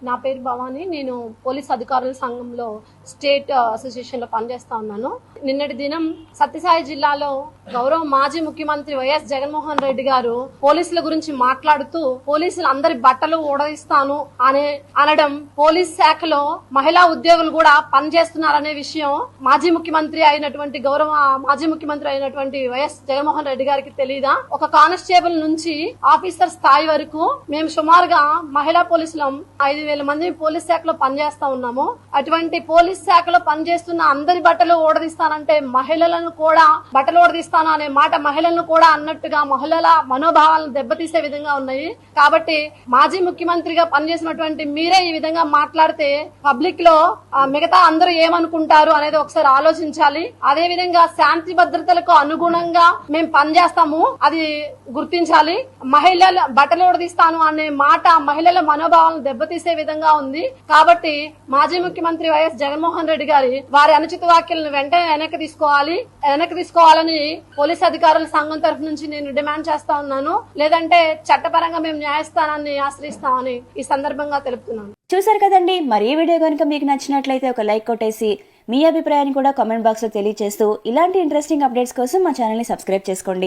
నా పేరు భవాని. నేను పోలీస్ అధికారుల సంఘంలో స్టేట్ అసోసియేషన్ లో పనిచేస్తా ఉన్నాను. నిన్నటి దినం సత్యసాయి జిల్లాలో గౌరవ మాజీ ముఖ్యమంత్రి వైఎస్ జగన్మోహన్ రెడ్డి గారు పోలీసుల గురించి మాట్లాడుతూ పోలీసులు అందరి బట్టలు ఊడదీస్తాను అనడం, పోలీస్ శాఖలో మహిళా ఉద్యోగులు కూడా పనిచేస్తున్నారనే విషయం మాజీ ముఖ్యమంత్రి అయినటువంటి వైఎస్ జగన్మోహన్ రెడ్డి గారికి తెలీదా? ఒక కానిస్టేబుల్ నుంచి ఆఫీసర్ స్థాయి వరకు మేము సుమారుగా మహిళా పోలీసులం 5,000 మంది పోలీస్ శాఖలో పనిచేస్తా ఉన్నాము. అటువంటి పోలీస్ శాఖలో పనిచేస్తున్న అందరి బట్టలు ఓడదీస్తానంటే మహిళలను కూడా బట్టలు ఓడదీస్తాను అనే మాట మహిళలను కూడా అన్నట్టుగా మహిళల మనోభావాలను దెబ్బతీసే విధంగా ఉన్నాయి. కాబట్టి మాజీ ముఖ్యమంత్రిగా పనిచేసినటువంటి మీరే ఈ విధంగా మాట్లాడితే పబ్లిక్ లో మిగతా అందరూ ఏమనుకుంటారు అనేది ఒకసారి ఆలోచించాలి. అదే విధంగా శాంతి భద్రతలకు అనుగుణంగా మేము పనిచేస్తాము, అది గుర్తించాలి. మహిళల బట్టలు ఓడదీస్తాను అనే మాట మహిళల మనోభావాలను దెబ్బతీసే విధంగా ఉంది. కాబట్టి మాజీ ముఖ్యమంత్రి వైఎస్ జగన్మోహన్ రెడ్డి గారి వారి అనుచిత వ్యాఖ్యలను వెంటనే వెనక్కి తీసుకోవాలని పోలీస్ అధికారుల సంఘం తరఫు నుంచి నేను డిమాండ్ చేస్తా ఉన్నాను. లేదంటే చట్టపరంగా మేము న్యాయస్థానాన్ని ఆశ్రయిస్తామని ఈ సందర్భంగా తెలుపుతున్నాను. చూసారు కదండి, మరి ఈ వీడియో కనుక మీకు నచ్చినట్లయితే ఒక లైక్ కొట్టేసి మీ అభిప్రాయాన్ని కూడా కామెంట్ బాక్స్ లో తెలియజేస్తూ ఇలాంటి ఇంట్రెస్టింగ్ అప్డేట్స్ కోసం మా ఛానల్ ని సబ్స్క్రైబ్ చేసుకోండి.